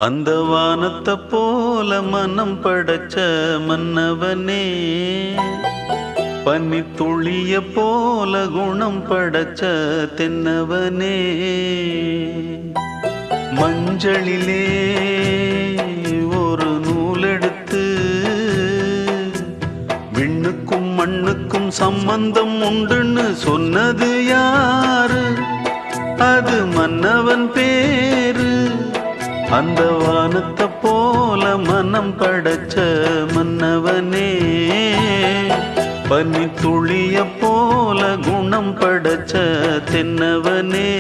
அந்த வானத்தை போல மனம் படைச்ச மன்னவனே, பனி துளிய போல குணம் படைச்ச தென்னவனே, மஞ்சளிலே ஒரு நூலெடுத்து விண்ணுக்கும் மண்ணுக்கும் சம்பந்தம் உண்டுன்னு சொன்னது யாரு? அது மன்னவன் பேரு. அந்த வானத்தை போல மனம் படைச்ச மன்னவனே, பனி துளிய போல குணம் படைச்ச தென்னவனே.